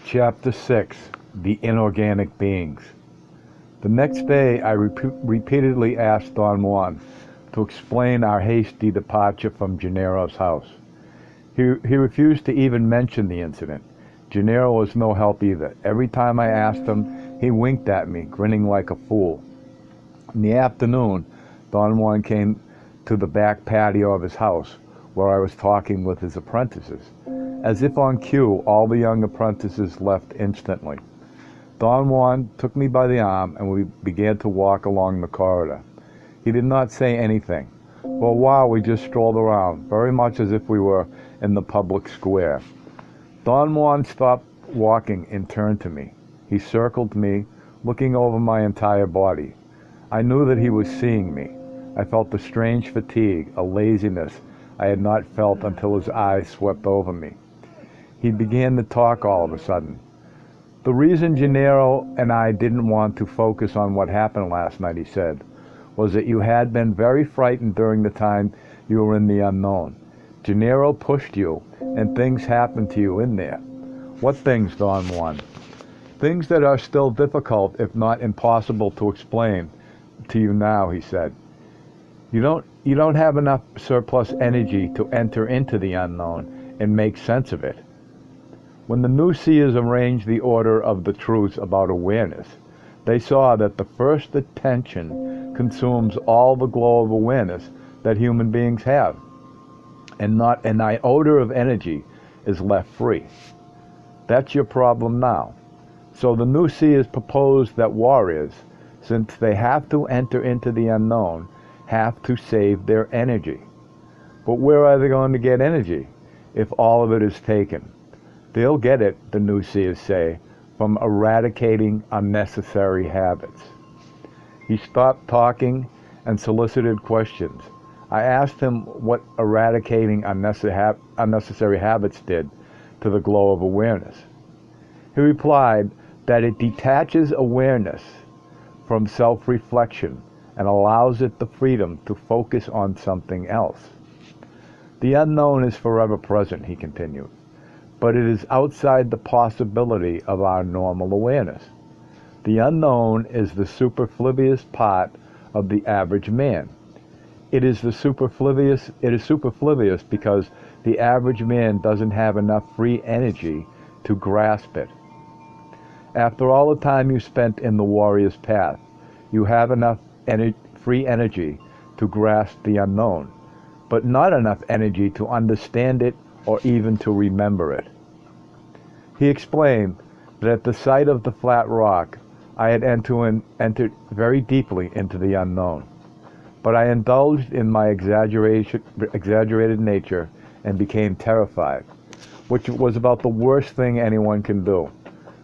Chapter 6. The Inorganic Beings. The next day I repeatedly asked Don Juan to explain our hasty departure from Gennaro's house. He refused to even mention the incident. Gennaro was no help either. Every time I asked him, he winked at me, grinning like a fool. In the afternoon, Don Juan came to the back patio of his house, where I was talking with his apprentices. As if on cue, all the young apprentices left instantly. Don Juan took me by the arm, and we began to walk along the corridor. He did not say anything. For a while we just strolled around, very much as if we were in the public square. Don Juan stopped walking and turned to me. He circled me, looking over my entire body. I knew that he was seeing me. I felt a strange fatigue, a laziness I had not felt until his eyes swept over me. He began to talk all of a sudden. The reason Gennaro and I didn't want to focus on what happened last night, he said, was that you had been very frightened during the time you were in the unknown. Gennaro pushed you, and things happened to you in there. What things, Don Juan? Things that are still difficult, if not impossible, to explain to you now, he said. You don't have enough surplus energy to enter into the unknown and make sense of it. When the new seers arranged the order of the truths about awareness, they saw that the first attention consumes all the glow of awareness that human beings have, and not an iota of energy is left free. That's your problem now. So the new seers proposed that warriors, since they have to enter into the unknown, have to save their energy. But where are they going to get energy if all of it is taken? They'll get it, the new seers say, from eradicating unnecessary habits. He stopped talking and solicited questions. I asked him what eradicating unnecessary habits did to the glow of awareness. He replied that it detaches awareness from self-reflection and allows it the freedom to focus on something else. The unknown is forever present, he continued, but it is outside the possibility of our normal awareness. The unknown is the superfluous part of the average man. It is superfluous because the average man doesn't have enough free energy to grasp it. After all the time you spent in the warrior's path, you have enough free energy to grasp the unknown, but not enough energy to understand it or even to remember it. He explained that at the sight of the flat rock, I had entered very deeply into the unknown. But I indulged in my exaggerated nature and became terrified, which was about the worst thing anyone can do.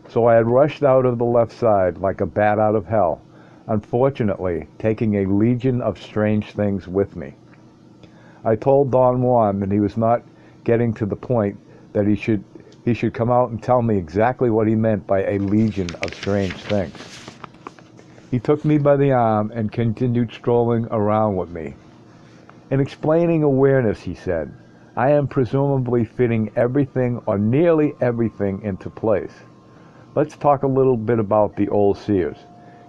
So I had rushed out of the left side like a bat out of hell, unfortunately taking a legion of strange things with me. I told Don Juan that he was not getting to the point that he should come out and tell me exactly what he meant by a legion of strange things. He took me by the arm and continued strolling around with me. In explaining awareness, he said, I am presumably fitting everything or nearly everything into place. Let's talk a little bit about the old seers.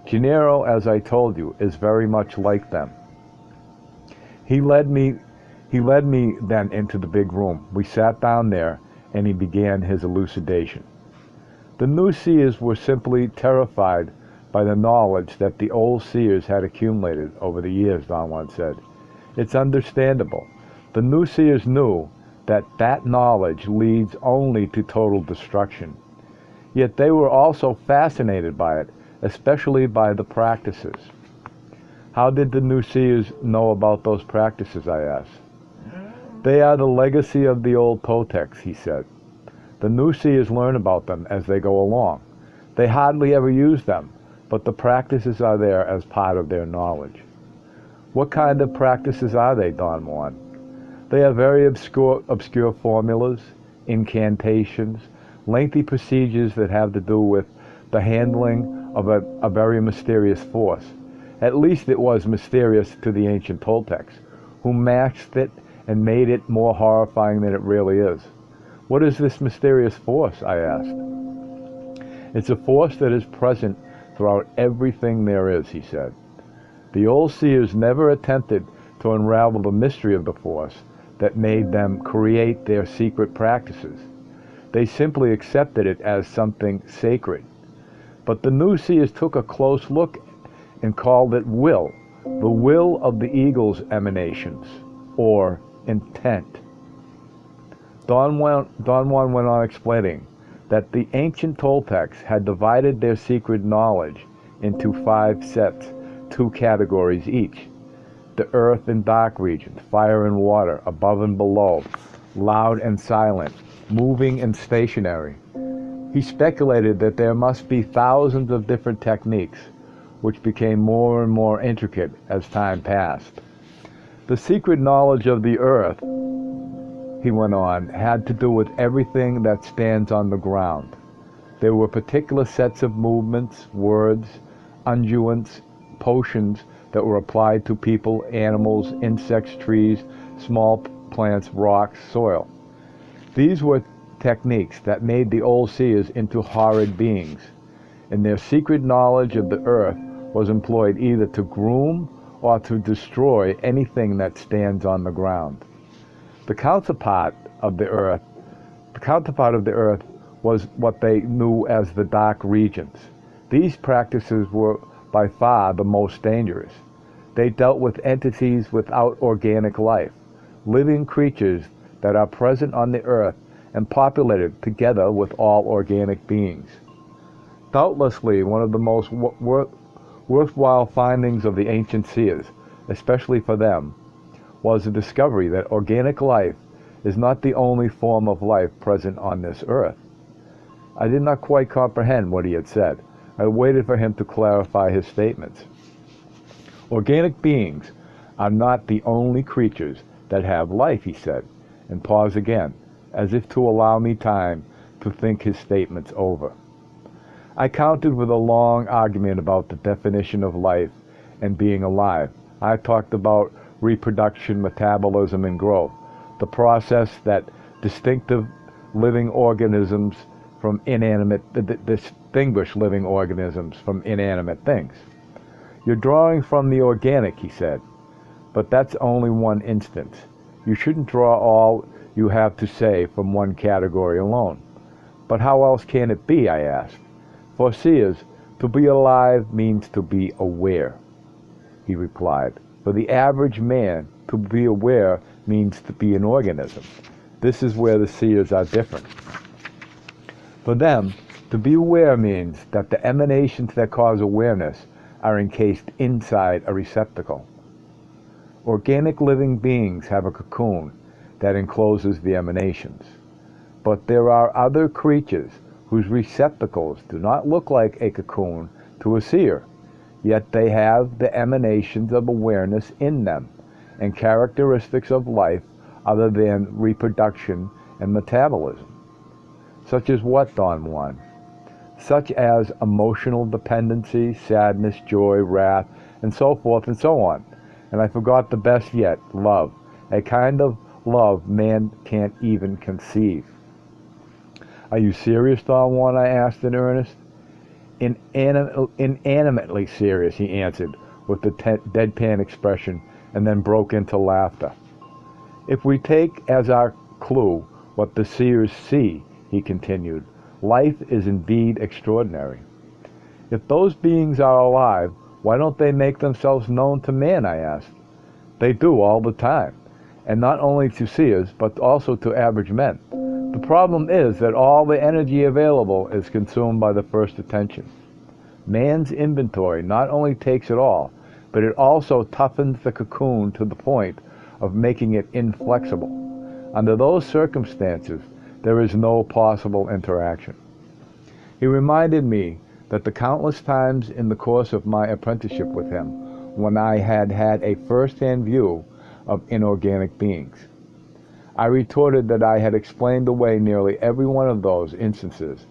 Gennaro, as I told you, is very much like them. He led me then into the big room. We sat down there, and he began his elucidation. The new seers were simply terrified by the knowledge that the old seers had accumulated over the years, Don Juan said. It's understandable. The new seers knew that knowledge leads only to total destruction. Yet they were also fascinated by it, especially by the practices. How did the new seers know about those practices, I asked. They are the legacy of the old Toltecs, he said. The new seers learn about them as they go along. They hardly ever use them, but the practices are there as part of their knowledge. What kind of practices are they, Don Juan? They are very obscure formulas, incantations, lengthy procedures that have to do with the handling of a very mysterious force. At least it was mysterious to the ancient Toltecs, who masked it and made it more horrifying than it really is. What is this mysterious force? I asked. It's a force that is present throughout everything there is, he said. The old seers never attempted to unravel the mystery of the force that made them create their secret practices. They simply accepted it as something sacred. But the new seers took a close look and called it will, the will of the eagle's emanations, or intent. Don Juan went on explaining that the ancient Toltecs had divided their secret knowledge into 5 sets, 2 categories each: the earth and dark regions, fire and water, above and below, loud and silent, moving and stationary. He speculated that there must be thousands of different techniques, which became more and more intricate as time passed. The secret knowledge of the earth, he went on, had to do with everything that stands on the ground. There were particular sets of movements, words, unguents, potions that were applied to people, animals, insects, trees, small plants, rocks, soil. These were techniques that made the old seers into horrid beings, and their secret knowledge of the earth was employed either to groom or to destroy anything that stands on the ground. The counterpart of the earth was what they knew as the dark regions. These practices were by far the most dangerous. They dealt with entities without organic life, living creatures that are present on the earth and populated together with all organic beings. Doubtlessly, one of the most worthwhile findings of the ancient seers, especially for them, was the discovery that organic life is not the only form of life present on this earth. I did not quite comprehend what he had said. I waited for him to clarify his statements. Organic beings are not the only creatures that have life, he said, and paused again, as if to allow me time to think his statements over. I countered with a long argument about the definition of life and being alive. I talked about reproduction, metabolism, and growth, the process that distinctive living organisms from distinguish living organisms from inanimate things. You're drawing from the organic, he said, but that's only one instance. You shouldn't draw all you have to say from one category alone. But how else can it be, I asked. For seers, to be alive means to be aware, he replied. For the average man, to be aware means to be an organism. This is where the seers are different. For them, to be aware means that the emanations that cause awareness are encased inside a receptacle. Organic living beings have a cocoon that encloses the emanations. But there are other creatures whose receptacles do not look like a cocoon to a seer, yet they have the emanations of awareness in them and characteristics of life other than reproduction and metabolism. Such as what, Don Juan? Such as emotional dependency, sadness, joy, wrath, and so forth and so on. And I forgot the best yet, love, a kind of love man can't even conceive. Are you serious, Don Juan? I asked in earnest. Inanimately serious, he answered with a deadpan expression, and then broke into laughter. If we take as our clue what the seers see, he continued, life is indeed extraordinary. If those beings are alive, why don't they make themselves known to man, I asked. They do all the time, and not only to seers, but also to average men. The problem is that all the energy available is consumed by the first attention. Man's inventory not only takes it all, but it also toughens the cocoon to the point of making it inflexible. Under those circumstances, there is no possible interaction. He reminded me that the countless times in the course of my apprenticeship with him, when I had had a first-hand view of inorganic beings, I retorted that I had explained away nearly every one of those instances.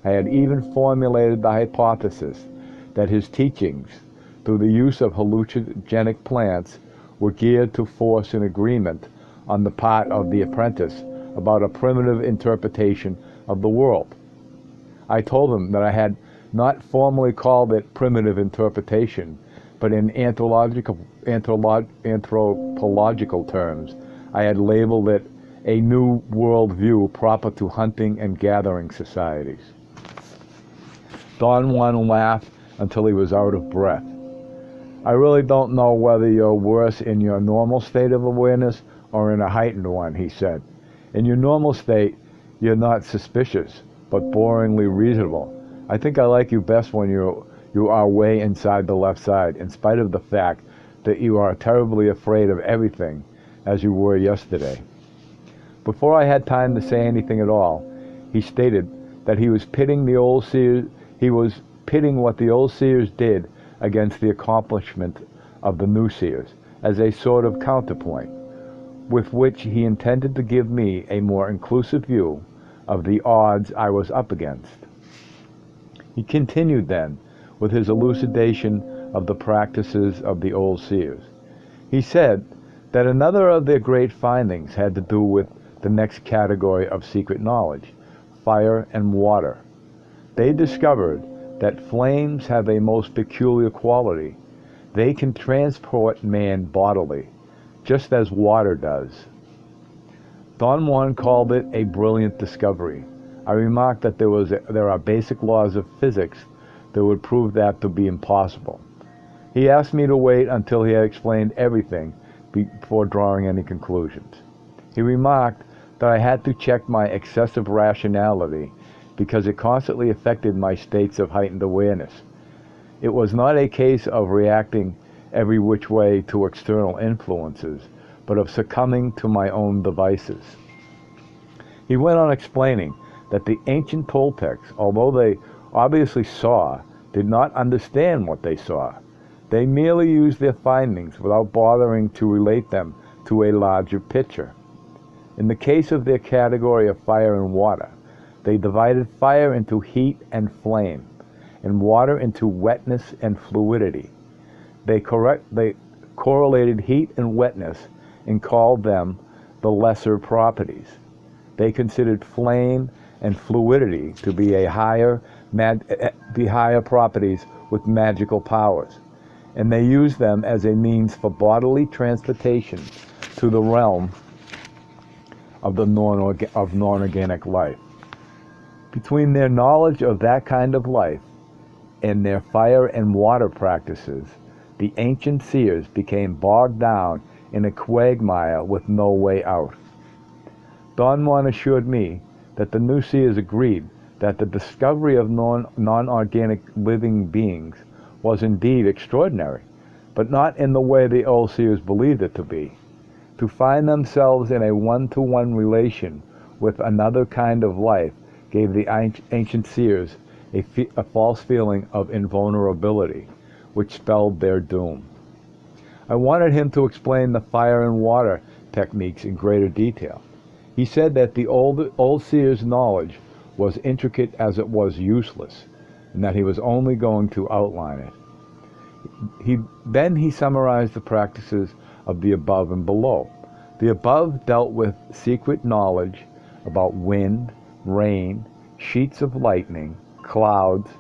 I had even formulated the hypothesis that his teachings, through the use of hallucinogenic plants, were geared to force an agreement on the part of the apprentice about a primitive interpretation of the world. I told him that I had not formally called it primitive interpretation, but in anthropological terms, I had labeled it a new world view proper to hunting and gathering societies. Don Juan laughed until he was out of breath. I really don't know whether you're worse in your normal state of awareness or in a heightened one, he said. In your normal state, you're not suspicious, but boringly reasonable. I think I like you best when you are way inside the left side, in spite of the fact that you are terribly afraid of everything, as you were yesterday. Before I had time to say anything at all, he stated that he was pitting what the old seers did against the accomplishment of the new seers, as a sort of counterpoint, with which he intended to give me a more inclusive view of the odds I was up against. He continued then with his elucidation of the practices of the old seers. He said that another of their great findings had to do with the next category of secret knowledge, fire and water. They discovered that flames have a most peculiar quality. They can transport man bodily, just as water does. Don Juan called it a brilliant discovery. I remarked that there are basic laws of physics that would prove that to be impossible. He asked me to wait until he had explained everything before drawing any conclusions. He remarked that I had to check my excessive rationality because it constantly affected my states of heightened awareness. It was not a case of reacting every which way to external influences, but of succumbing to my own devices. He went on explaining that the ancient Toltecs, although they obviously saw, did not understand what they saw. They merely used their findings without bothering to relate them to a larger picture. In the case of their category of fire and water, they divided fire into heat and flame, and water into wetness and fluidity. They correlated heat and wetness and called them the lesser properties. They considered flame and fluidity to be higher properties with magical powers, and they used them as a means for bodily transportation to the realm of non-organic life. Between their knowledge of that kind of life and their fire and water practices, the ancient seers became bogged down in a quagmire with no way out. Don Juan assured me that the new seers agreed that the discovery of non-organic living beings was indeed extraordinary, but not in the way the old seers believed it to be. To find themselves in a one-to-one relation with another kind of life gave the ancient seers a false feeling of invulnerability, which spelled their doom. I wanted him to explain the fire and water techniques in greater detail. He said that the old seer's knowledge was intricate as it was useless, and that he was only going to outline it. Then he summarized the practices of the above and below. The above dealt with secret knowledge about wind, rain, sheets of lightning, clouds,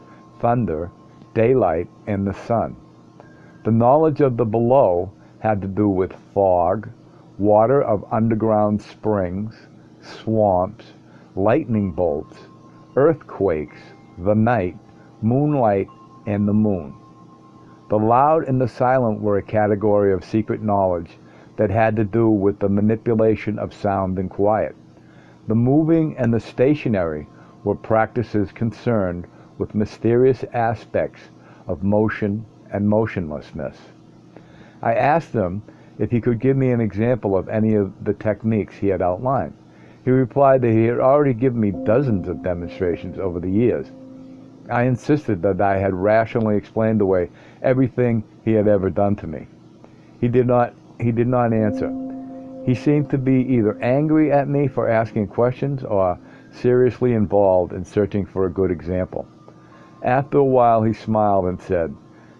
thunder, daylight, and the sun. The knowledge of the below had to do with fog, water of underground springs, swamps, lightning bolts, earthquakes, the night, moonlight, and the moon. The loud and the silent were a category of secret knowledge that had to do with the manipulation of sound and quiet. The moving and the stationary were practices concerned with mysterious aspects of motion and motionlessness. I asked him if he could give me an example of any of the techniques he had outlined. He replied that he had already given me dozens of demonstrations over the years. I insisted that I had rationally explained away everything he had ever done to me. He did not answer. He seemed to be either angry at me for asking questions or seriously involved in searching for a good example. After a while he smiled and said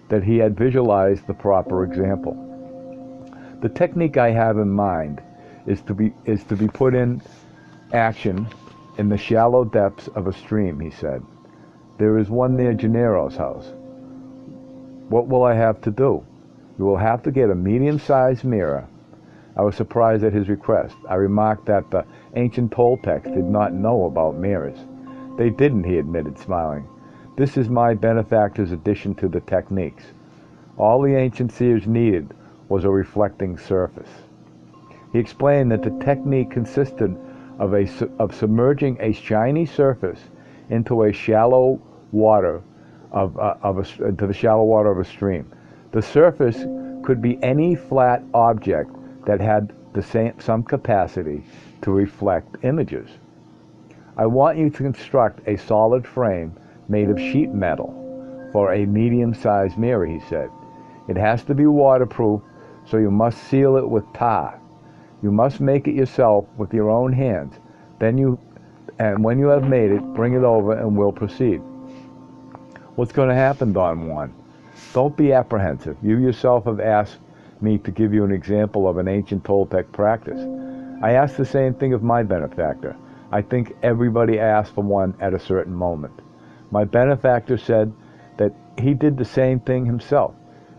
that he had visualized the proper example. The technique I have in mind is to be put in action in the shallow depths of a stream, he said. There is one near Gennaro's house. What will I have to do? You will have to get a medium-sized mirror. I was surprised at his request. I remarked that the ancient Toltecs did not know about mirrors. They didn't, he admitted, smiling. This is my benefactor's addition to the techniques. All the ancient seers needed was a reflecting surface. He explained that the technique consisted of submerging a shiny surface into a shallow water into the shallow water of a stream. The surface could be any flat object that had some capacity to reflect images. I want you to construct a solid frame made of sheet metal for a medium-sized mirror, he said. It has to be waterproof, so you must seal it with tar. You must make it yourself with your own hands. And when you have made it, bring it over and we'll proceed. What's going to happen, Don Juan? Don't be apprehensive. You yourself have asked me to give you an example of an ancient Toltec practice. I asked the same thing of my benefactor. I think everybody asked for one at a certain moment. My benefactor said that he did the same thing himself.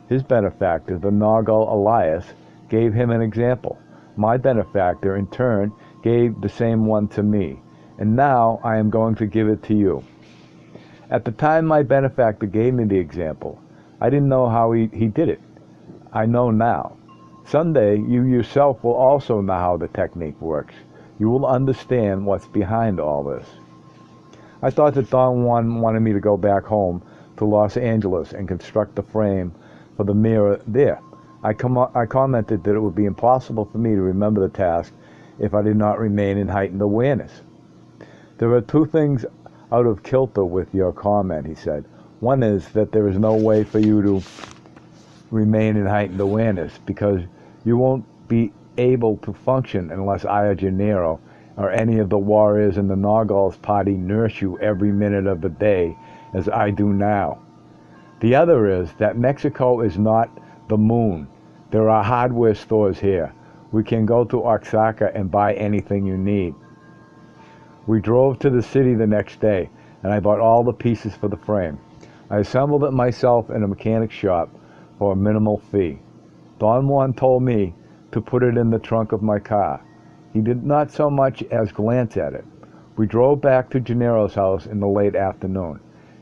His benefactor, the Nagal Elias, gave him an example. My benefactor, in turn, gave the same one to me. And now I am going to give it to you. At the time my benefactor gave me the example, I didn't know how he did it. I know now. Someday you yourself will also know how the technique works. You will understand what's behind all this. I thought that Don Juan wanted me to go back home to Los Angeles and construct the frame for the mirror there. I commented that it would be impossible for me to remember the task if I did not remain in heightened awareness. There are two things out of kilter with your comment, he said. One is that there is no way for you to remain in heightened awareness because you won't be able to function unless I or Gennaro or any of the warriors in the Nagal's party nurse you every minute of the day as I do now. The other is that Mexico is not the moon. There are hardware stores here. We can go to Oaxaca and buy anything you need. We drove to the city the next day, and I bought all the pieces for the frame. I assembled it myself in a mechanic shop for a minimal fee. Don Juan told me to put it in the trunk of my car. He did not so much as glance at it. We drove back to Gennaro's house in the late afternoon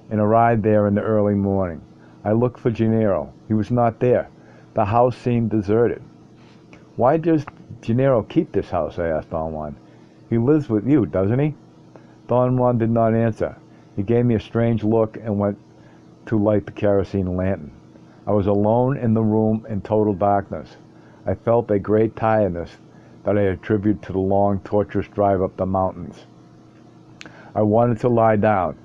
and arrived there in the early morning. I looked for Gennaro. He was not there. The house seemed deserted. Why does Gennaro keep this house? I asked Don Juan. He lives with you, doesn't he? Don Juan did not answer. He gave me a strange look and went to light the kerosene lantern. I was alone in the room in total darkness. I felt a great tiredness that I attribute to the long, torturous drive up the mountains. I wanted to lie down.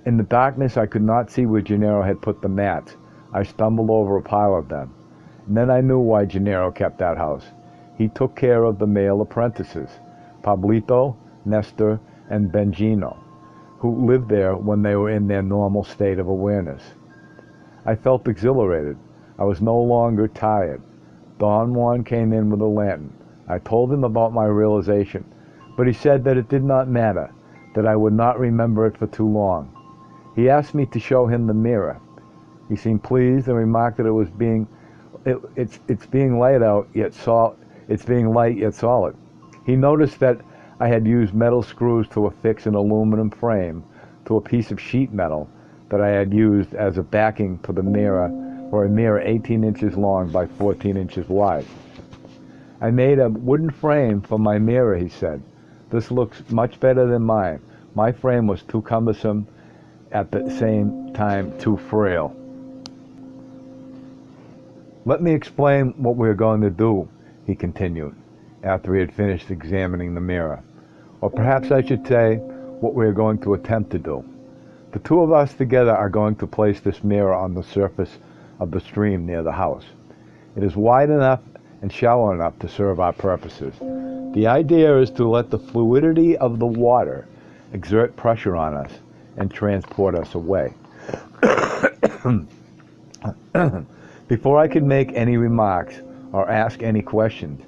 In the darkness, I could not see where Gennaro had put the mats. I stumbled over a pile of them. And then I knew why Gennaro kept that house. He took care of the male apprentices, Pablito, Nestor, and Benigno, who lived there when they were in their normal state of awareness. I felt exhilarated. I was no longer tired. Don Juan came in with a lantern. I told him about my realization, but he said that it did not matter, that I would not remember it for too long. He asked me to show him the mirror. He seemed pleased and remarked that it's being light out yet solid. It's being light yet solid. He noticed that I had used metal screws to affix an aluminum frame to a piece of sheet metal that I had used as a backing for the mirror, for a mirror 18 inches long by 14 inches wide. I made a wooden frame for my mirror, he said. This looks much better than mine. My frame was too cumbersome, at the same time too frail. Let me explain what we're going to do, he continued, after he had finished examining the mirror. Or perhaps I should say what we're going to attempt to do. The two of us together are going to place this mirror on the surface of the stream near the house. It is wide enough and shallow enough to serve our purposes. The idea is to let the fluidity of the water exert pressure on us and transport us away. Before I could make any remarks or ask any questions,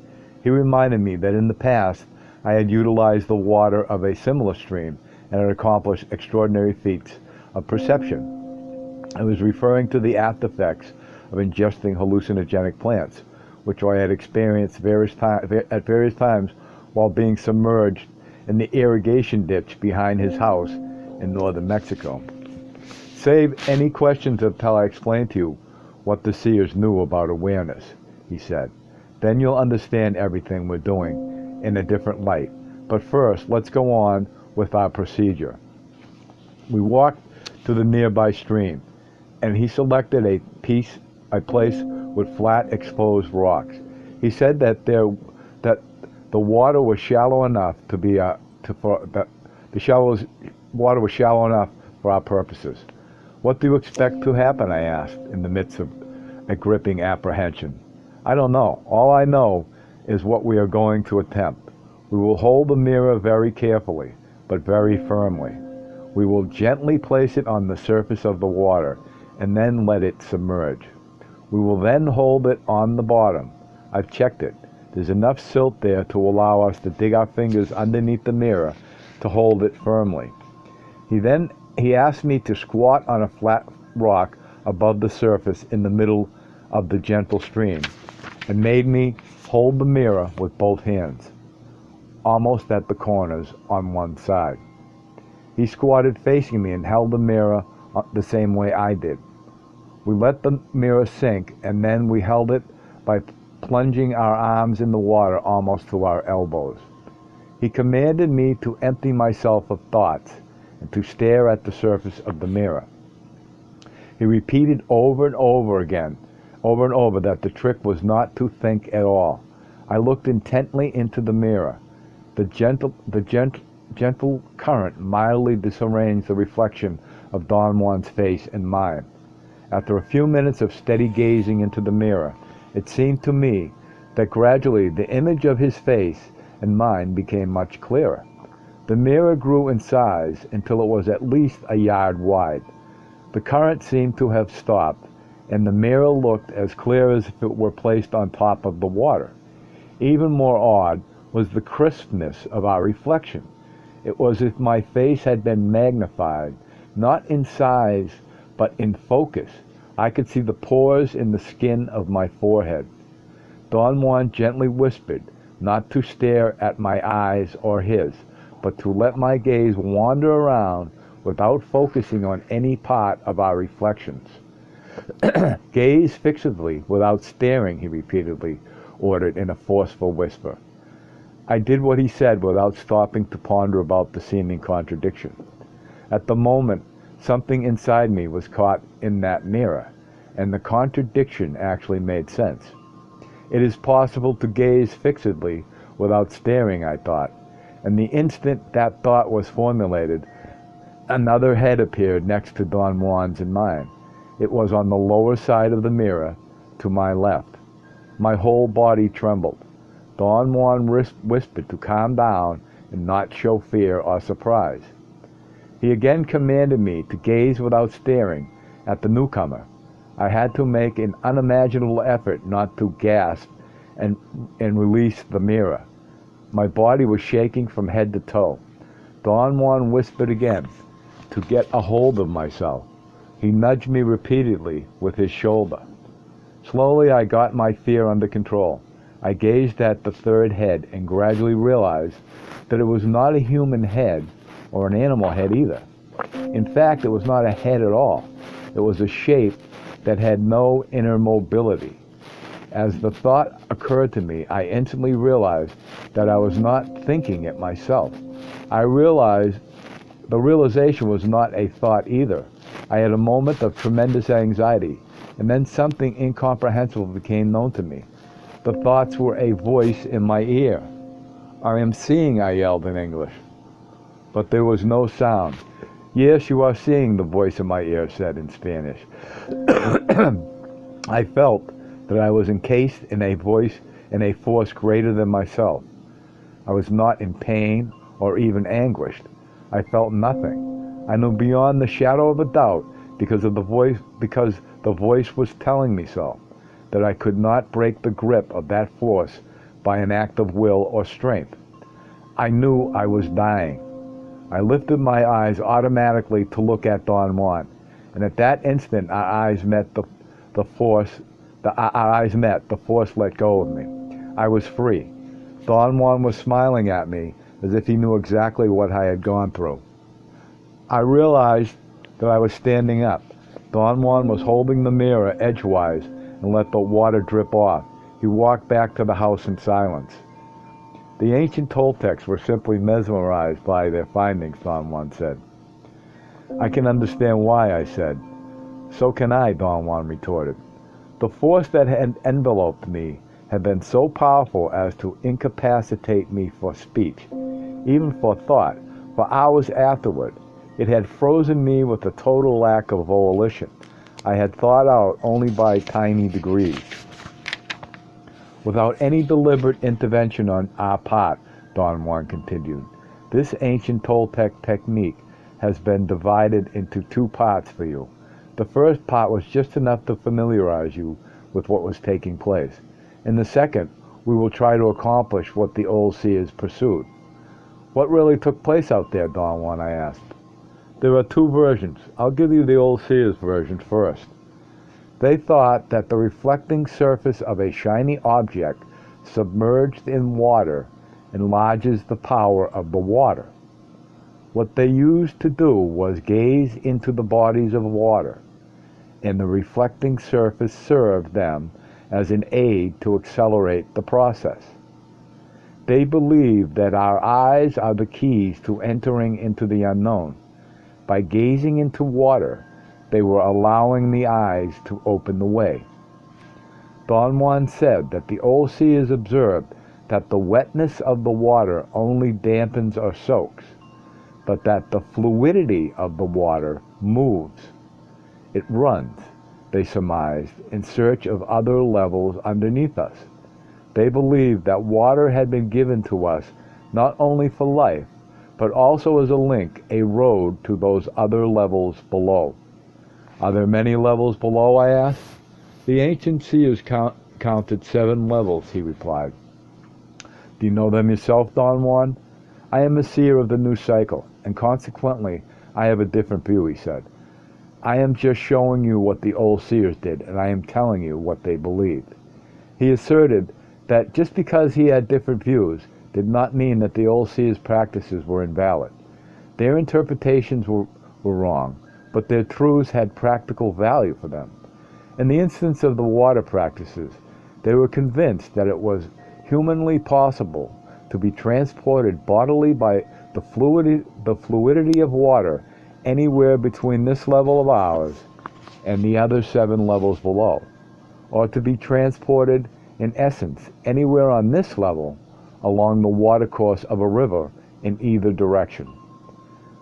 He reminded me that in the past I had utilized the water of a similar stream and had accomplished extraordinary feats of perception. I was referring to the after effects of ingesting hallucinogenic plants, which I had experienced at various times while being submerged in the irrigation ditch behind his house in northern Mexico. Save any questions until I explain to you what the seers knew about awareness, he said. Then you'll understand everything we're doing in a different light. But first, let's go on with our procedure. We walked to the nearby stream, and he selected a place with flat, exposed rocks. He said that the water was shallow enough water was shallow enough for our purposes. What do you expect to happen? I asked, in the midst of a gripping apprehension. I don't know. All I know is what we are going to attempt. We will hold the mirror very carefully, but very firmly. We will gently place it on the surface of the water, and then let it submerge. We will then hold it on the bottom. I've checked it. There's enough silt there to allow us to dig our fingers underneath the mirror to hold it firmly. He asked me to squat on a flat rock above the surface in the middle of the gentle stream, and made me hold the mirror with both hands, almost at the corners on one side. He squatted facing me and held the mirror the same way I did. We let the mirror sink, and then we held it by plunging our arms in the water almost to our elbows. He commanded me to empty myself of thoughts and to stare at the surface of the mirror. He repeated over and over that the trick was not to think at all. I looked intently into the mirror. The gentle current mildly disarranged the reflection of Don Juan's face and mine. After a few minutes of steady gazing into the mirror, it seemed to me that gradually the image of his face and mine became much clearer. The mirror grew in size until it was at least a yard wide. The current seemed to have stopped, and the mirror looked as clear as if it were placed on top of the water. Even more odd was the crispness of our reflection. It was as if my face had been magnified, not in size, but in focus. I could see the pores in the skin of my forehead. Don Juan gently whispered, not to stare at my eyes or his, but to let my gaze wander around without focusing on any part of our reflections. Gaze fixedly, without staring, he repeatedly ordered in a forceful whisper. I did what he said without stopping to ponder about the seeming contradiction. At the moment, something inside me was caught in that mirror, and the contradiction actually made sense. It is possible to gaze fixedly without staring, I thought, and the instant that thought was formulated, another head appeared next to Don Juan's and mine. It was on the lower side of the mirror, to my left. My whole body trembled. Don Juan whispered to calm down and not show fear or surprise. He again commanded me to gaze without staring at the newcomer. I had to make an unimaginable effort not to gasp and release the mirror. My body was shaking from head to toe. Don Juan whispered again to get a hold of myself. He nudged me repeatedly with his shoulder. Slowly I got my fear under control. I gazed at the third head and gradually realized that it was not a human head or an animal head either. In fact, it was not a head at all. It was a shape that had no inner mobility. As the thought occurred to me, I instantly realized that I was not thinking it myself. I realized the realization was not a thought either. I had a moment of tremendous anxiety, and then something incomprehensible became known to me. The thoughts were a voice in my ear. I am seeing, I yelled in English. But there was no sound. Yes, you are seeing, the voice in my ear said in Spanish. I felt that I was encased in a force greater than myself. I was not in pain or even anguished. I felt nothing. I knew beyond the shadow of a doubt because the voice was telling me so, that I could not break the grip of that force by an act of will or strength. I knew I was dying. I lifted my eyes automatically to look at Don Juan, and at that instant our eyes met. The force let go of me. I was free. Don Juan was smiling at me as if he knew exactly what I had gone through. I realized that I was standing up. Don Juan was holding the mirror edgewise and let the water drip off. He walked back to the house in silence. The ancient Toltecs were simply mesmerized by their findings, Don Juan said. I can understand why, I said. So can I, Don Juan retorted. The force that had enveloped me had been so powerful as to incapacitate me for speech, even for thought, for hours afterward. It had frozen me with a total lack of volition. I had thought out only by tiny degrees. Without any deliberate intervention on our part, Don Juan continued, this ancient Toltec technique has been divided into two parts for you. The first part was just enough to familiarize you with what was taking place. In the second, we will try to accomplish what the old seers pursued. What really took place out there, Don Juan? I asked. There are two versions. I'll give you the old seers version first. They thought that the reflecting surface of a shiny object submerged in water enlarges the power of the water. What they used to do was gaze into the bodies of water, and the reflecting surface served them as an aid to accelerate the process. They believed that our eyes are the keys to entering into the unknown. By gazing into water, they were allowing the eyes to open the way. Don Juan said that the old seers observed that the wetness of the water only dampens or soaks, but that the fluidity of the water moves. It runs, they surmised, in search of other levels underneath us. They believed that water had been given to us not only for life, but also as a link, a road to those other levels below. Are there many levels below, I asked. The ancient seers counted 7 levels, he replied. Do you know them yourself, Don Juan? I am a seer of the new cycle, and consequently, I have a different view, he said. I am just showing you what the old seers did, and I am telling you what they believed. He asserted that just because he had different views did not mean that the old seers' practices were invalid. Their interpretations were wrong, but their truths had practical value for them. In the instance of the water practices, they were convinced that it was humanly possible to be transported bodily by the fluidity of water anywhere between this level of ours and the other 7 levels below, or to be transported, in essence, anywhere on this level along the watercourse of a river in either direction.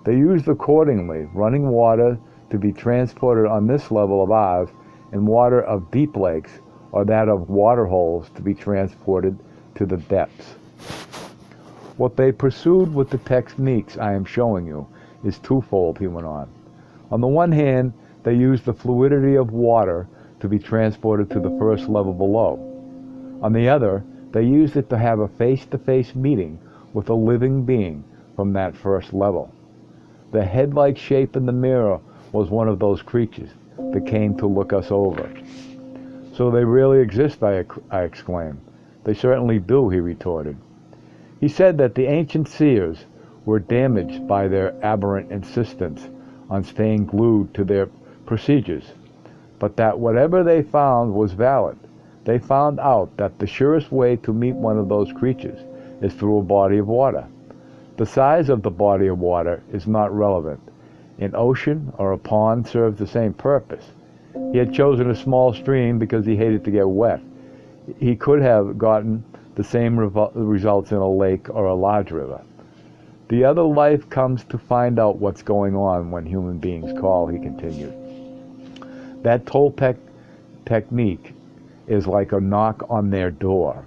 They used accordingly running water to be transported on this level of ours, and water of deep lakes or that of water holes to be transported to the depths. What they pursued with the techniques I am showing you is twofold, he went on. On the one hand, they used the fluidity of water to be transported to the first level below. On the other, they used it to have a face-to-face meeting with a living being from that first level. The head-like shape in the mirror was one of those creatures that came to look us over. So they really exist, I exclaimed. They certainly do, he retorted. He said that the ancient seers were damaged by their aberrant insistence on staying glued to their procedures, but that whatever they found was valid. They found out that the surest way to meet one of those creatures is through a body of water. The size of the body of water is not relevant. An ocean or a pond serves the same purpose. He had chosen a small stream because he hated to get wet. He could have gotten the same results in a lake or a large river. The other life comes to find out what's going on when human beings call, he continued. That Toltec technique is like a knock on their door.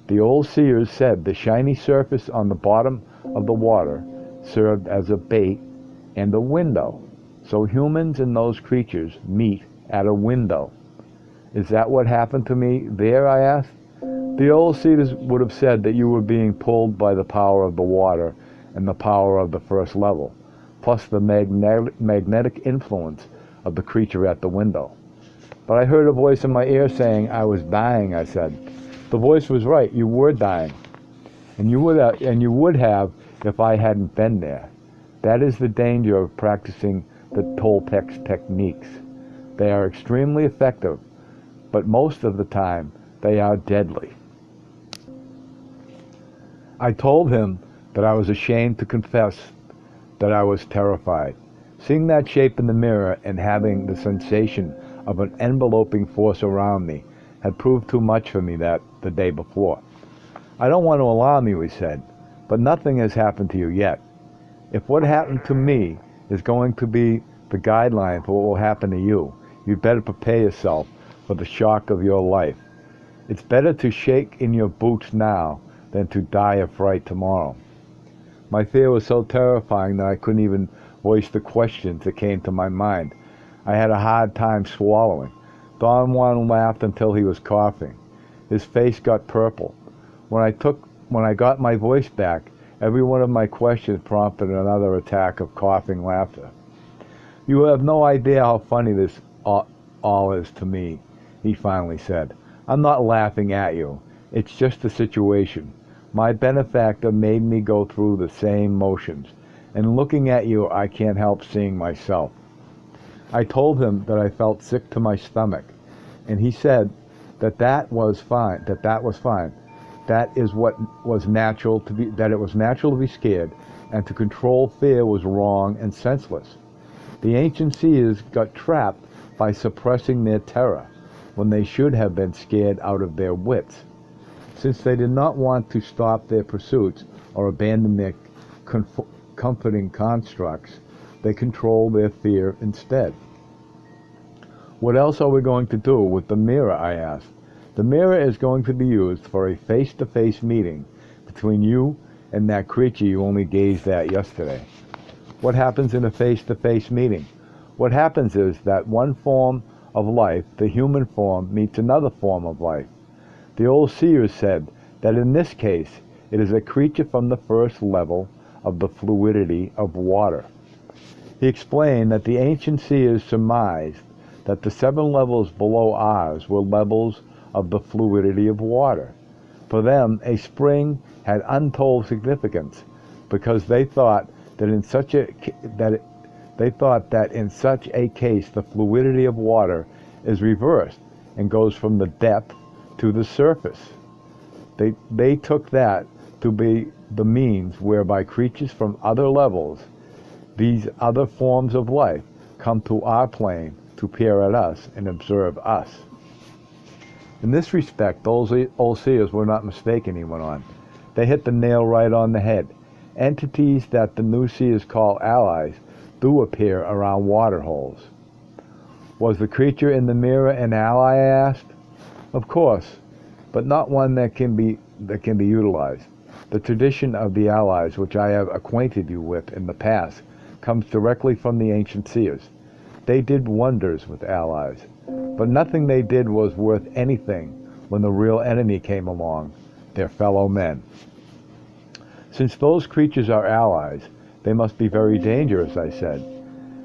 The old seers said the shiny surface on the bottom of the water served as a bait and a window. So humans and those creatures meet at a window. Is that what happened to me there, I asked? The old seers would have said that you were being pulled by the power of the water and the power of the first level, plus the magnetic influence of the creature at the window. But I heard a voice in my ear saying I was dying, I said. The voice was right, you were dying. And you would have if I hadn't been there. That is the danger of practicing the Toltec techniques. They are extremely effective, but most of the time they are deadly. I told him that I was ashamed to confess that I was terrified. Seeing that shape in the mirror and having the sensation of an enveloping force around me had proved too much for me the day before. I don't want to alarm you, he said, but nothing has happened to you yet. If what happened to me is going to be the guideline for what will happen to you, you'd better prepare yourself for the shock of your life. It's better to shake in your boots now than to die of fright tomorrow. My fear was so terrifying that I couldn't even voice the questions that came to my mind. I had a hard time swallowing. Don Juan laughed until he was coughing. His face got purple. When I got my voice back, every one of my questions prompted another attack of coughing laughter. You have no idea how funny this all is to me, he finally said. I'm not laughing at you. It's just the situation. My benefactor made me go through the same motions, and looking at you, I can't help seeing myself. I told him that I felt sick to my stomach, and he said that was fine. That is what was natural to be, that it was natural to be scared, and to control fear was wrong and senseless. The ancient seers got trapped by suppressing their terror, when they should have been scared out of their wits. Since they did not want to stop their pursuits or abandon their comforting constructs, they controlled their fear instead. What else are we going to do with the mirror, I asked. The mirror is going to be used for a face-to-face meeting between you and that creature you only gazed at yesterday. What happens in a face-to-face meeting? What happens is that one form of life, the human form, meets another form of life. The old seers said that in this case, it is a creature from the first level of the fluidity of water. He explained that the ancient seers surmised that the 7 levels below ours were levels of the fluidity of water. For them, a spring had untold significance, because they thought that in such a case the fluidity of water is reversed and goes from the depth to the surface. They took that to be the means whereby creatures from other levels, these other forms of life, come to our plane to peer at us and observe us. In this respect, those old seers were not mistaken, he went on. They hit the nail right on the head. Entities that the new seers call allies do appear around water holes. Was the creature in the mirror an ally, I asked? Of course, but not one that can be utilized. The tradition of the allies, which I have acquainted you with in the past, comes directly from the ancient seers. They did wonders with allies, but nothing they did was worth anything when the real enemy came along, their fellow men. Since those creatures are allies, they must be very dangerous, I said.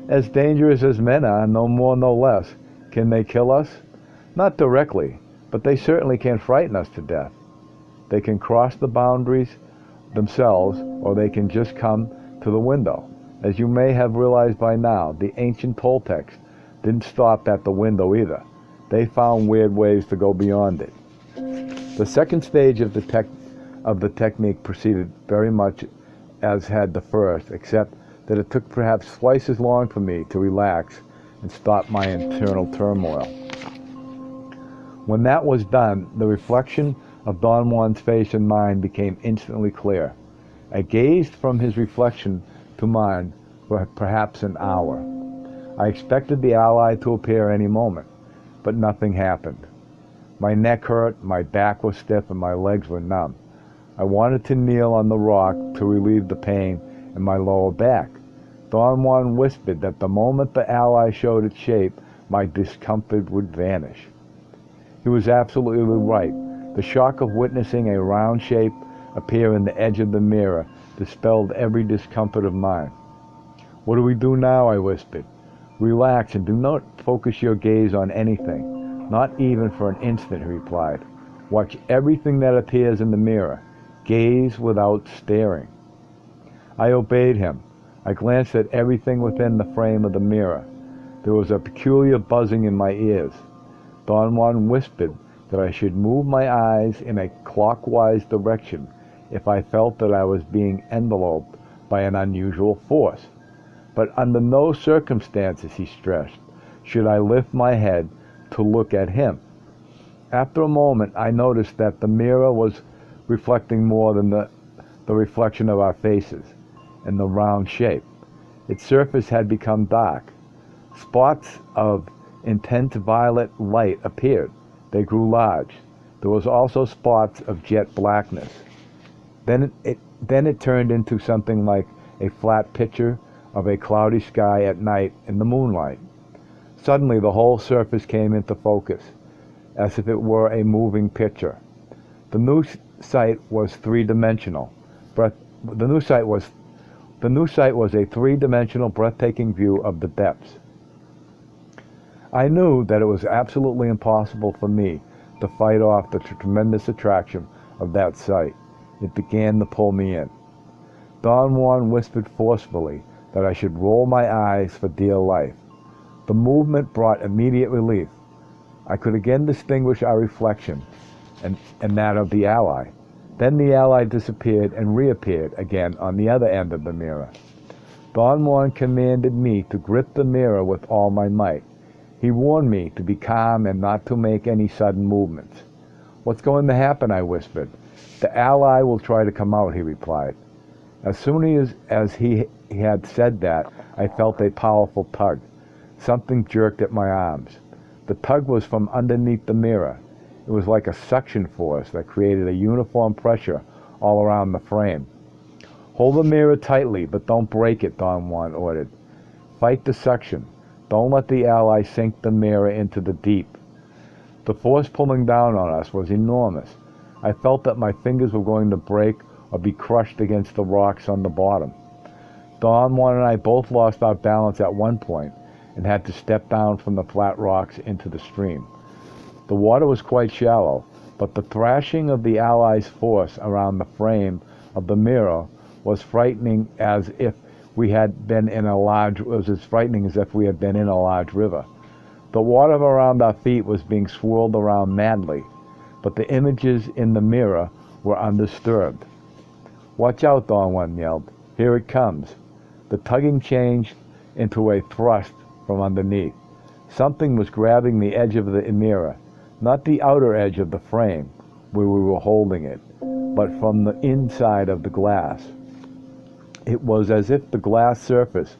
As dangerous as men are, no more, no less. Can they kill us? Not directly, but they certainly can frighten us to death. They can cross the boundaries themselves, or they can just come to the window. As you may have realized by now, the ancient Toltecs didn't stop at the window either. They found weird ways to go beyond it. The second stage of the technique proceeded very much as had the first, except that it took perhaps twice as long for me to relax and stop my internal turmoil. When that was done, the reflection of Don Juan's face and mine became instantly clear. I gazed from his reflection to mine for perhaps an hour. I expected the ally to appear any moment, but nothing happened. My neck hurt, my back was stiff, and my legs were numb. I wanted to kneel on the rock to relieve the pain in my lower back. Don Juan whispered that the moment the ally showed its shape, my discomfort would vanish. He was absolutely right. The shock of witnessing a round shape appear in the edge of the mirror dispelled every discomfort of mine. "What do we do now?" I whispered. "Relax and do not focus your gaze on anything, not even for an instant," he replied. "Watch everything that appears in the mirror. Gaze without staring." I obeyed him. I glanced at everything within the frame of the mirror. There was a peculiar buzzing in my ears. Don Juan whispered that I should move my eyes in a clockwise direction if I felt that I was being enveloped by an unusual force. But under no circumstances, he stressed, should I lift my head to look at him. After a moment, I noticed that the mirror was reflecting more than the reflection of our faces and the round shape. Its surface had become dark. Spots of intense violet light appeared. They grew large. There was also spots of jet blackness. Then it turned into something like a flat picture of a cloudy sky at night in the moonlight. Suddenly the whole surface came into focus, as if it were a moving picture. The new sight was three-dimensional. The new sight was a three-dimensional, breathtaking view of the depths. I knew that it was absolutely impossible for me to fight off the tremendous attraction of that sight. It began to pull me in. Don Juan whispered forcefully that I should roll my eyes for dear life. The movement brought immediate relief. I could again distinguish our reflection and that of the ally. Then the ally disappeared and reappeared again on the other end of the mirror. Don Juan commanded me to grip the mirror with all my might. He warned me to be calm and not to make any sudden movements. "What's going to happen?" I whispered. "The ally will try to come out," he replied. As soon as he had said that, I felt a powerful tug. Something jerked at my arms. The tug was from underneath the mirror. It was like a suction force that created a uniform pressure all around the frame. "Hold the mirror tightly, but don't break it," Don Juan ordered. "Fight the suction. Don't let the ally sink the mirror into the deep." The force pulling down on us was enormous. I felt that my fingers were going to break or be crushed against the rocks on the bottom. Don Juan and I both lost our balance at one point and had to step down from the flat rocks into the stream. The water was quite shallow, but the thrashing of the allies' force around the frame of the mirror was frightening as if we had been in a large river. The water around our feet was being swirled around madly, but the images in the mirror were undisturbed. "Watch out," Don Juan yelled. "Here it comes." The tugging changed into a thrust from underneath. Something was grabbing the edge of the mirror, not the outer edge of the frame where we were holding it, but from the inside of the glass. It was as if the glass surface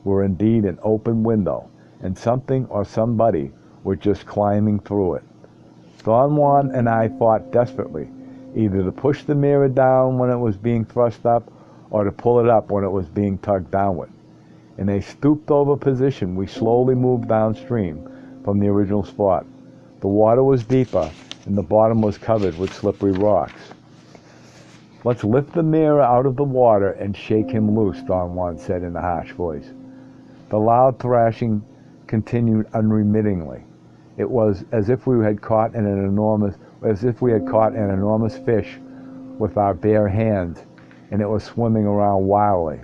were indeed an open window, and something or somebody were just climbing through it. Don Juan and I fought desperately, either to push the mirror down when it was being thrust up, or to pull it up when it was being tugged downward. In a stooped-over position, we slowly moved downstream from the original spot. The water was deeper, and the bottom was covered with slippery rocks. "Let's lift the mirror out of the water and shake him loose," Don Juan said in a harsh voice. The loud thrashing continued unremittingly. It was as if we had caught an enormous fish with our bare hands, and it was swimming around wildly.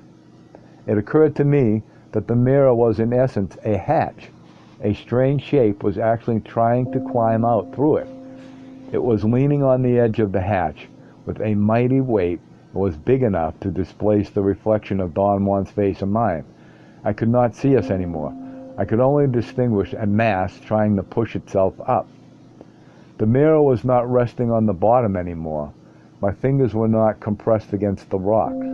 It occurred to me that the mirror was in essence a hatch. A strange shape was actually trying to climb out through it. It was leaning on the edge of the hatch with a mighty weight and was big enough to displace the reflection of Don Juan's face and mine. I could not see us anymore. I could only distinguish a mass trying to push itself up. The mirror was not resting on the bottom anymore. My fingers were not compressed against the rocks.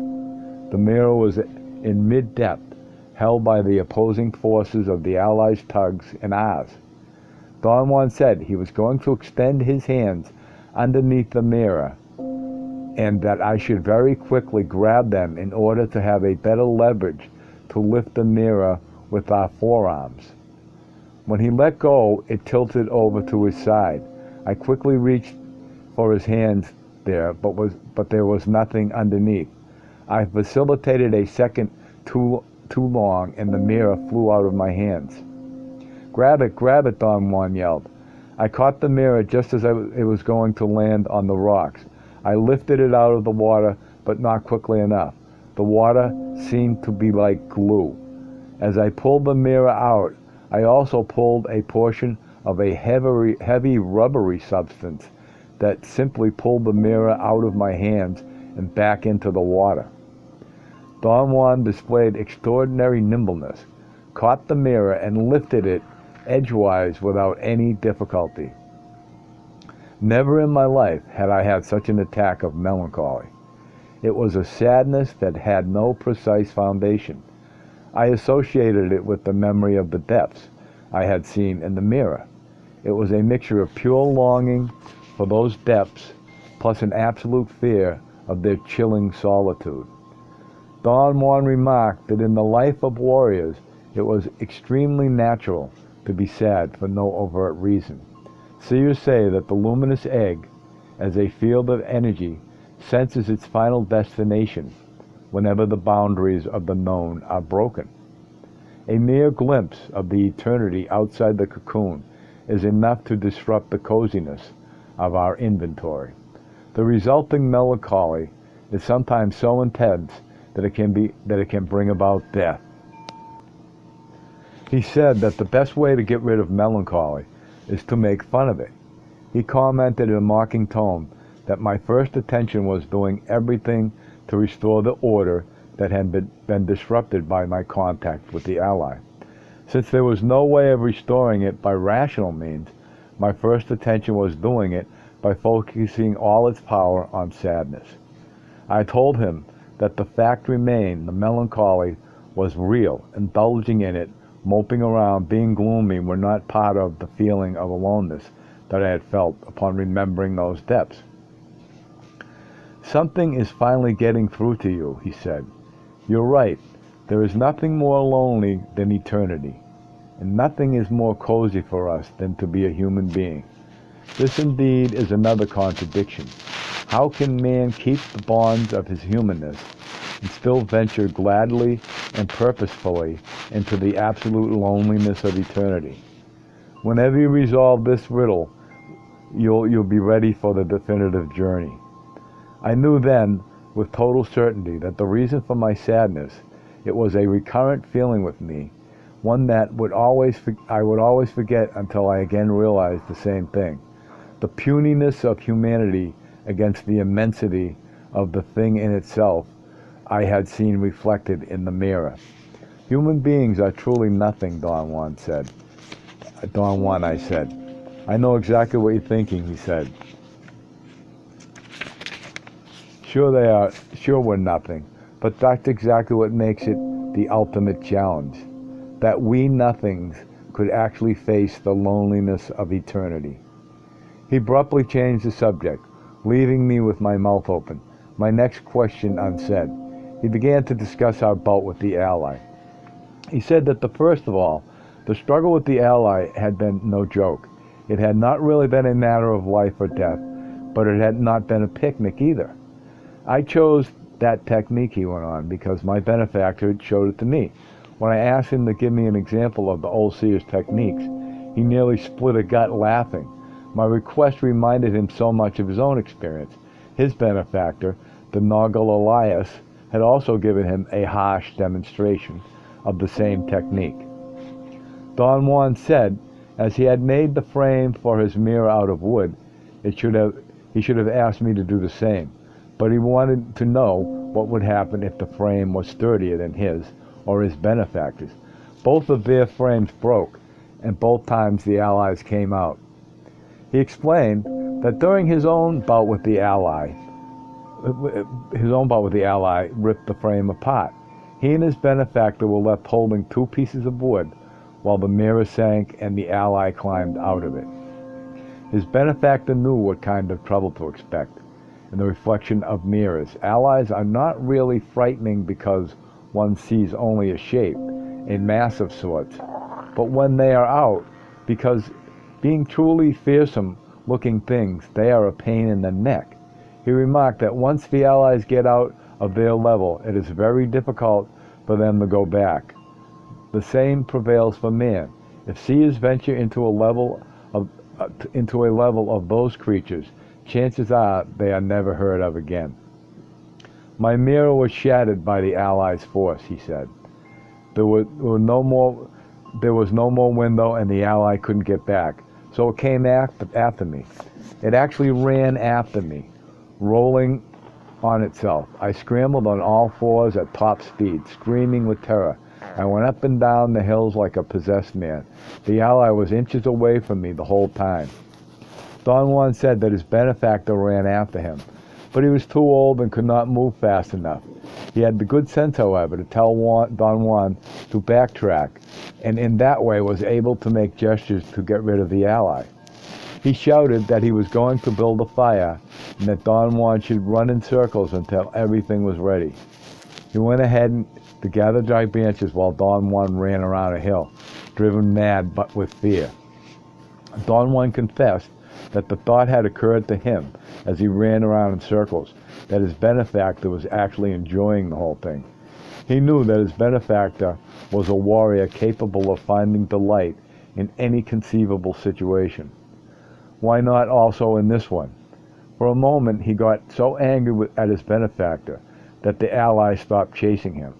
The mirror was in mid-depth, held by the opposing forces of the Allies' tugs and ours. Don Juan said he was going to extend his hands underneath the mirror, and that I should very quickly grab them in order to have a better leverage to lift the mirror with our forearms. When he let go, it tilted over to his side. I quickly reached for his hands there, but there was nothing underneath. I facilitated a second too long, and the mirror flew out of my hands. Grab it, Don Juan yelled. I caught the mirror just as it was going to land on the rocks. I lifted it out of the water, but not quickly enough. The water seemed to be like glue. As I pulled the mirror out, I also pulled a portion of a heavy rubbery substance that simply pulled the mirror out of my hands and back into the water. Don Juan displayed extraordinary nimbleness, caught the mirror and lifted it edgewise without any difficulty. Never in my life had I had such an attack of melancholy. It was a sadness that had no precise foundation. I associated it with the memory of the depths I had seen in the mirror. It was a mixture of pure longing for those depths, plus an absolute fear of their chilling solitude. Don Juan remarked that in the life of warriors, it was extremely natural to be sad for no overt reason. Seers say that the luminous egg, as a field of energy, senses its final destination whenever the boundaries of the known are broken. A mere glimpse of the eternity outside the cocoon is enough to disrupt the coziness of our inventory. The resulting melancholy is sometimes so intense that it can bring about death. He said that the best way to get rid of melancholy is to make fun of it. He commented in a mocking tone that my first attention was doing everything to restore the order that had been disrupted by my contact with the ally. Since there was no way of restoring it by rational means, my first attention was doing it by focusing all its power on sadness. I told him that the fact remained the melancholy was real. Indulging in it, moping around, being gloomy were not part of the feeling of aloneness that I had felt upon remembering those depths. Something is finally getting through to you, he said. You're right. There is nothing more lonely than eternity, and nothing is more cozy for us than to be a human being. This indeed is another contradiction. How can man keep the bonds of his humanness and still venture gladly and purposefully into the absolute loneliness of eternity? Whenever you resolve this riddle, you'll be ready for the definitive journey. I knew then, with total certainty, that the reason for my sadness, it was a recurrent feeling with me, one that I would always forget until I again realized the same thing. The puniness of humanity against the immensity of the thing in itself I had seen reflected in the mirror. Human beings are truly nothing, Don Juan, I said. I know exactly what you're thinking, he said. Sure we're nothing, but that's exactly what makes it the ultimate challenge. That we nothings could actually face the loneliness of eternity. He abruptly changed the subject, leaving me with my mouth open, my next question unsaid. He began to discuss our bout with the ally. He said that first of all, the struggle with the ally had been no joke. It had not really been a matter of life or death, but it had not been a picnic either. I chose that technique, he went on, because my benefactor had showed it to me. When I asked him to give me an example of the old seer's techniques, he nearly split a gut laughing. My request reminded him so much of his own experience. His benefactor, the Noggle Elias, had also given him a harsh demonstration of the same technique. Don Juan said, as he had made the frame for his mirror out of wood, he should have asked me to do the same. But he wanted to know what would happen if the frame was sturdier than his or his benefactor's. Both of their frames broke, and both times the allies came out. He explained that during his own bout with the ally ripped the frame apart. He and his benefactor were left holding two pieces of wood while the mirror sank and the ally climbed out of it. His benefactor knew what kind of trouble to expect. In the reflection of mirrors, allies are not really frightening because one sees only a shape, a mass of sorts, but when they are out, because being truly fearsome looking things, they are a pain in the neck. He remarked that once the Allies get out of their level, it is very difficult for them to go back. The same prevails for man. If seers venture into a level of those creatures, chances are they are never heard of again. My mirror was shattered by the Allies' force, he said. There was no more window, and the Ally couldn't get back. So it came after me. It actually ran after me, rolling on itself. I scrambled on all fours at top speed, screaming with terror. I went up and down the hills like a possessed man. The Ally was inches away from me the whole time. Don Juan said that his benefactor ran after him, but he was too old and could not move fast enough. He had the good sense, however, to tell Don Juan to backtrack, and in that way was able to make gestures to get rid of the Ally. He shouted that he was going to build a fire and that Don Juan should run in circles until everything was ready. He went ahead to gather dry branches while Don Juan ran around a hill, driven mad but with fear. Don Juan confessed that the thought had occurred to him as he ran around in circles, that his benefactor was actually enjoying the whole thing. He knew that his benefactor was a warrior capable of finding delight in any conceivable situation. Why not also in this one? For a moment he got so angry at his benefactor that the Allies stopped chasing him.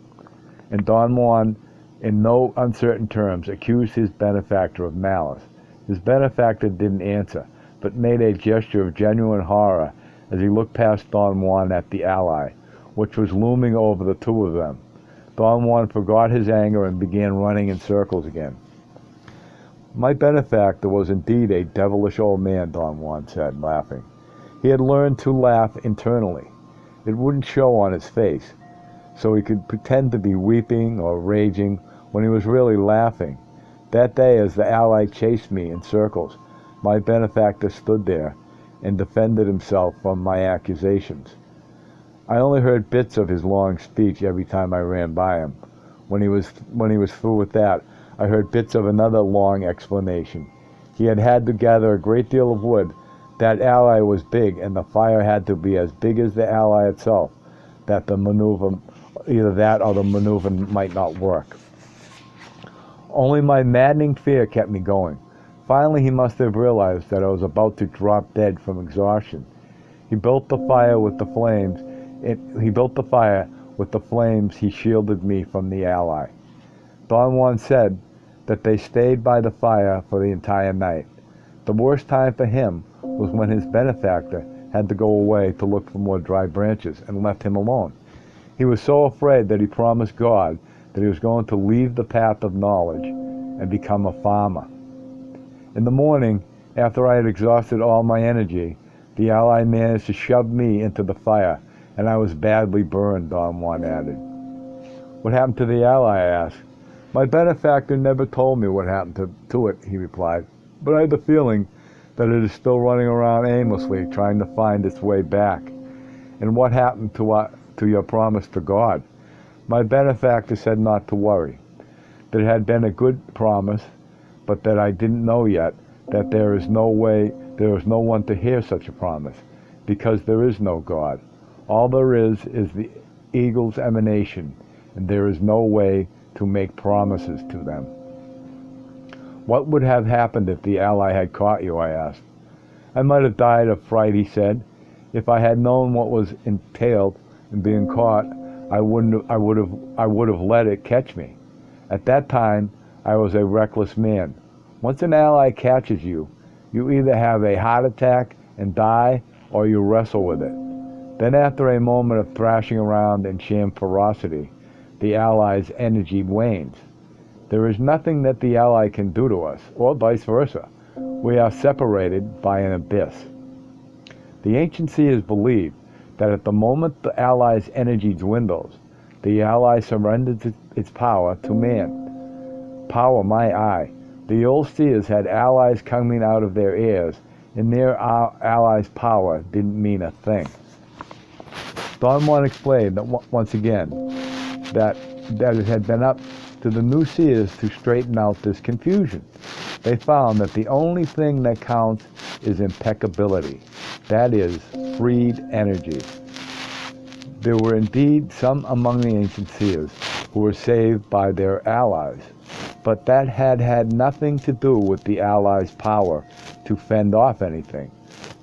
And Don Juan, in no uncertain terms, accused his benefactor of malice. His benefactor didn't answer, but made a gesture of genuine horror as he looked past Don Juan at the Ally, which was looming over the two of them. Don Juan forgot his anger and began running in circles again. My benefactor was indeed a devilish old man, Don Juan said, laughing. He had learned to laugh internally. It wouldn't show on his face, so he could pretend to be weeping or raging when he was really laughing. That day, as the Ally chased me in circles, my benefactor stood there and defended himself from my accusations. I only heard bits of his long speech every time I ran by him. When he was through with that, I heard bits of another long explanation. He had to gather a great deal of wood. That Ally was big, and the fire had to be as big as the Ally itself, that the maneuver, either that or the maneuver might not work. Only my maddening fear kept me going. Finally, he must have realized that I was about to drop dead from exhaustion. He built the fire with the flames. He shielded me from the Ally. Don Juan said that they stayed by the fire for the entire night. The worst time for him was when his benefactor had to go away to look for more dry branches and left him alone. He was so afraid that he promised God that he was going to leave the path of knowledge and become a farmer. In the morning, after I had exhausted all my energy, the Ally managed to shove me into the fire, and I was badly burned, Don Juan added. What happened to the Ally? I asked. My benefactor never told me what happened to it, he replied, but I had the feeling that it is still running around aimlessly, trying to find its way back. And what happened to your promise to God? My benefactor said not to worry, that it had been a good promise, but that I didn't know yet that there is no one to hear such a promise, because there is no God. All there is the eagle's emanation, and there is no way to make promises to them. What would have happened if the Ally had caught you? I asked. I might have died of fright, he said. If I had known what was entailed in being caught, I would have let it catch me. At that time, I was a reckless man. Once an Ally catches you, you either have a heart attack and die, or you wrestle with it. Then after a moment of thrashing around in sham ferocity, the Ally's energy wanes. There is nothing that the Ally can do to us, or vice versa. We are separated by an abyss. The ancient seers believed that at the moment the Ally's energy dwindles, the Ally surrenders its power to man. Power, my eye. The old seers had allies coming out of their ears, and their allies' power didn't mean a thing. Don Juan explained that once again that it had been up to the new seers to straighten out this confusion. They found that the only thing that counts is impeccability. That is, freed energy. There were indeed some among the ancient seers who were saved by their allies, but that had nothing to do with the allies' power to fend off anything.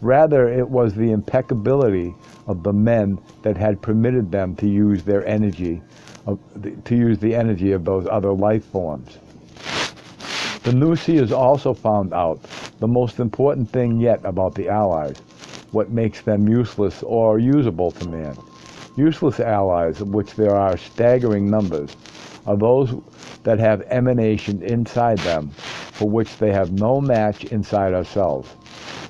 Rather, it was the impeccability of the men that had permitted them to use their energy, the energy of those other life forms. The new seers also found out the most important thing yet about the allies, what makes them useless or usable to man. Useless allies, of which there are staggering numbers, are those that have emanation inside them for which they have no match inside ourselves.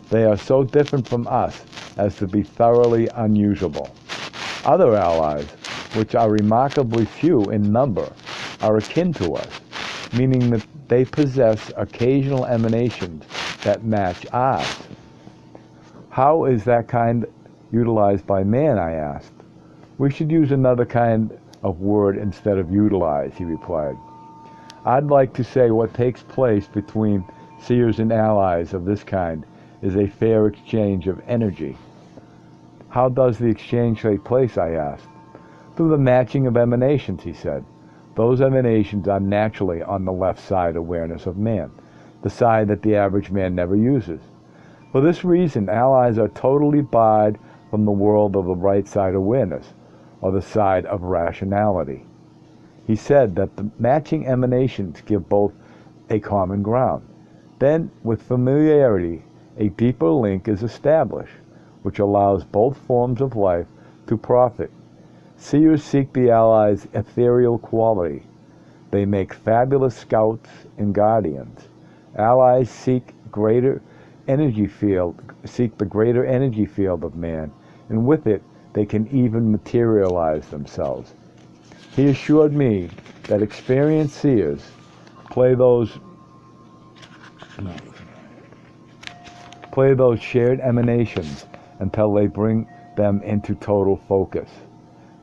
They are so different from us as to be thoroughly unusable. Other allies, which are remarkably few in number, are akin to us, meaning that they possess occasional emanations that match ours. How is that kind utilized by man, I asked. We should use another kind of word instead of utilize, he replied. I'd like to say what takes place between seers and allies of this kind is a fair exchange of energy. How does the exchange take place, I asked. Through the matching of emanations, he said. Those emanations are naturally on the left side awareness of man, the side that the average man never uses. For this reason, allies are totally barred from the world of the right side awareness, or the side of rationality. He said that the matching emanations give both a common ground. Then, with familiarity, a deeper link is established, which allows both forms of life to profit. Seers seek the allies' ethereal quality. They make fabulous scouts and guardians. Allies seek the greater energy field of man, and with it they can even materialize themselves. He assured me that experienced seers play those shared emanations until they bring them into total focus.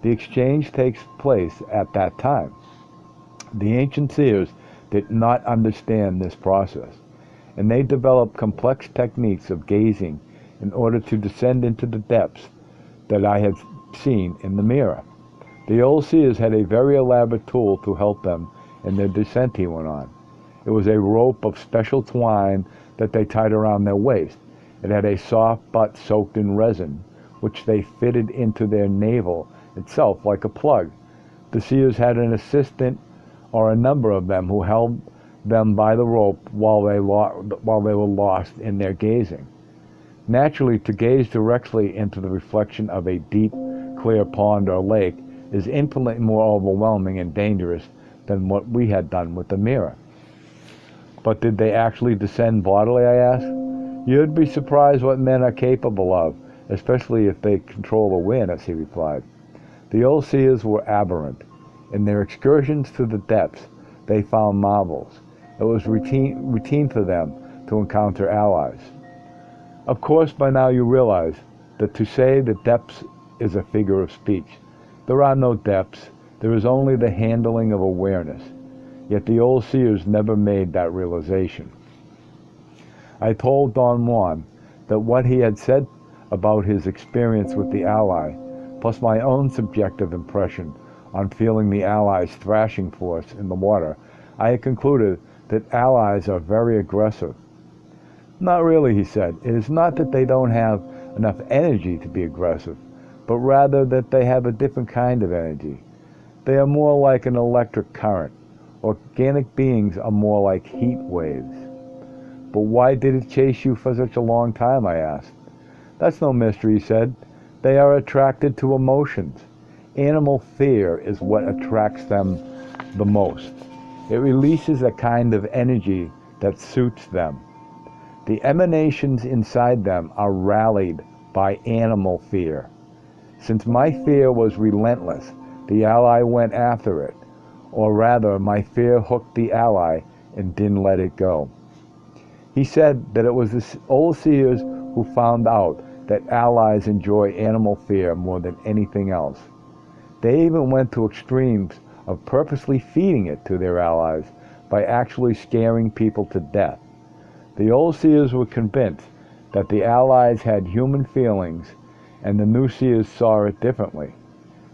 The exchange takes place at that time. The ancient seers did not understand this process, and they developed complex techniques of gazing in order to descend into the depths that I had seen in the mirror. The old seers had a very elaborate tool to help them in their descent, he went on. It was a rope of special twine that they tied around their waist. It had a soft butt soaked in resin, which they fitted into their navel itself like a plug. The seers had an assistant or a number of them who held them by the rope while they were lost in their gazing. Naturally, to gaze directly into the reflection of a deep, clear pond or lake is infinitely more overwhelming and dangerous than what we had done with the mirror. But did they actually descend bodily, I asked. You'd be surprised what men are capable of, especially if they control awareness, he replied. The old seers were aberrant. In their excursions to the depths, they found marvels. It was routine for them to encounter allies. Of course, by now you realize that to say the depths is a figure of speech. There are no depths. There is only the handling of awareness. Yet the old seers never made that realization. I told Don Juan that what he had said about his experience with the ally, plus my own subjective impression on feeling the allies' thrashing force in the water, I had concluded that allies are very aggressive. Not really, he said. It is not that they don't have enough energy to be aggressive, but rather that they have a different kind of energy. They are more like an electric current. Organic beings are more like heat waves. But why did it chase you for such a long time, I asked. That's no mystery, he said. They are attracted to emotions. Animal fear is what attracts them the most. It releases a kind of energy that suits them. The emanations inside them are rallied by animal fear. Since my fear was relentless, the ally went after it. Or rather, my fear hooked the ally and didn't let it go. He said that it was the old seers who found out that allies enjoy animal fear more than anything else. They even went to extremes of purposely feeding it to their allies by actually scaring people to death. The old seers were convinced that the allies had human feelings, and the new seers saw it differently.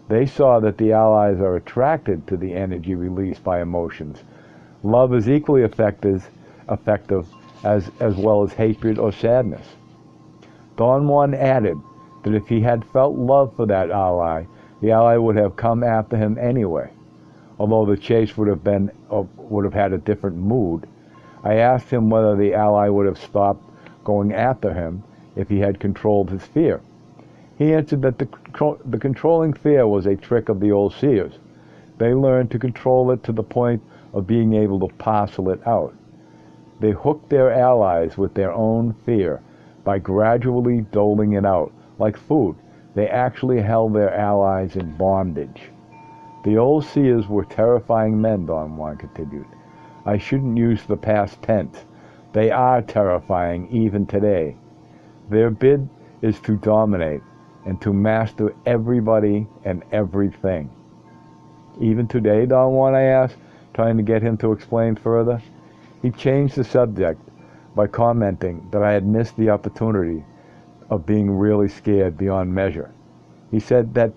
They saw that the allies are attracted to the energy released by emotions. Love is equally effective as well as hatred or sadness. Don Juan added that if he had felt love for that ally, the ally would have come after him anyway. Although the chase would have had a different mood, I asked him whether the ally would have stopped going after him if he had controlled his fear. He answered that the controlling fear was a trick of the old seers. They learned to control it to the point of being able to parcel it out. They hooked their allies with their own fear by gradually doling it out. Like food, they actually held their allies in bondage. The old seers were terrifying men, Don Juan continued. I shouldn't use the past tense. They are terrifying even today. Their bid is to dominate and to master everybody and everything. Even today, Don Juan, I asked, trying to get him to explain further. He changed the subject by commenting that I had missed the opportunity of being really scared beyond measure. He said that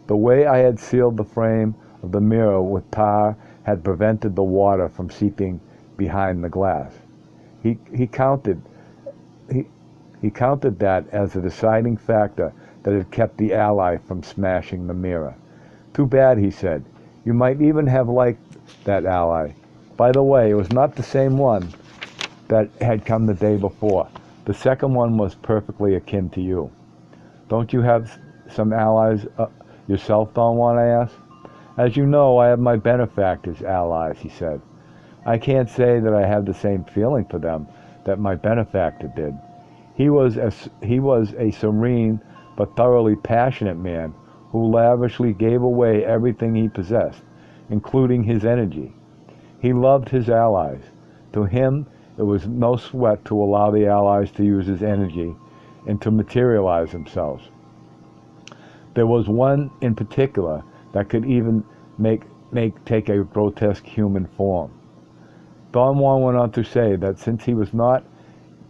the way I had sealed the frame of the mirror with tar had prevented the water from seeping behind the glass. He counted that as a deciding factor that had kept the ally from smashing the mirror. Too bad, he said. You might even have liked that ally. By the way, it was not the same one that had come the day before. The second one was perfectly akin to you. Don't you have some allies yourself, Don Juan, I asked? As you know, I have my benefactors' allies, he said. I can't say that I have the same feeling for them that my benefactor did. He was a serene but thoroughly passionate man who lavishly gave away everything he possessed, including his energy. He loved his allies. To him, it was no sweat to allow the allies to use his energy and to materialize themselves. There was one in particular that could even take a grotesque human form. Don Juan went on to say that since he was not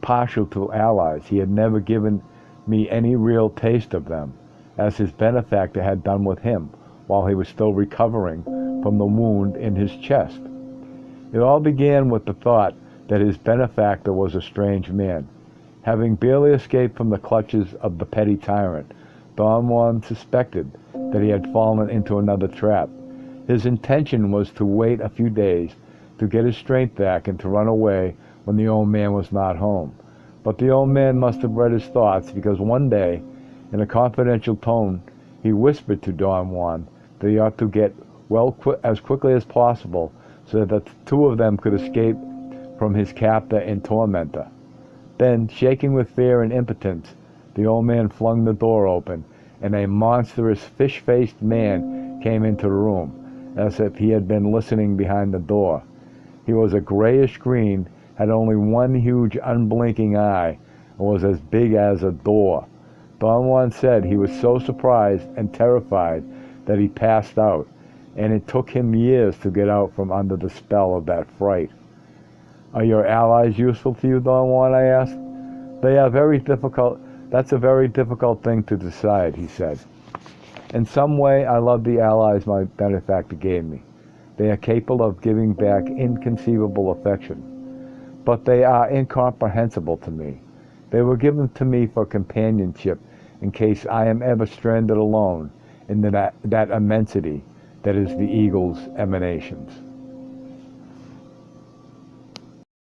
partial to allies, he had never given me any real taste of them, as his benefactor had done with him while he was still recovering from the wound in his chest. It all began with the thought that his benefactor was a strange man. Having barely escaped from the clutches of the petty tyrant, Don Juan suspected that he had fallen into another trap. His intention was to wait a few days to get his strength back and to run away when the old man was not home. But the old man must have read his thoughts, because one day, in a confidential tone, he whispered to Don Juan that he ought to get well as quickly as possible so that the two of them could escape from his captor and tormentor. Then, shaking with fear and impotence, the old man flung the door open, and a monstrous fish-faced man came into the room, as if he had been listening behind the door. He was a grayish-green, had only one huge unblinking eye, and was as big as a door. Don Juan said he was so surprised and terrified that he passed out, and it took him years to get out from under the spell of that fright. Are your allies useful to you, Don Juan, I asked. They are very difficult. That's a very difficult thing to decide, he said. In some way, I love the allies my benefactor gave me. They are capable of giving back inconceivable affection. But they are incomprehensible to me. They were given to me for companionship in case I am ever stranded alone in that immensity that is the eagle's emanations.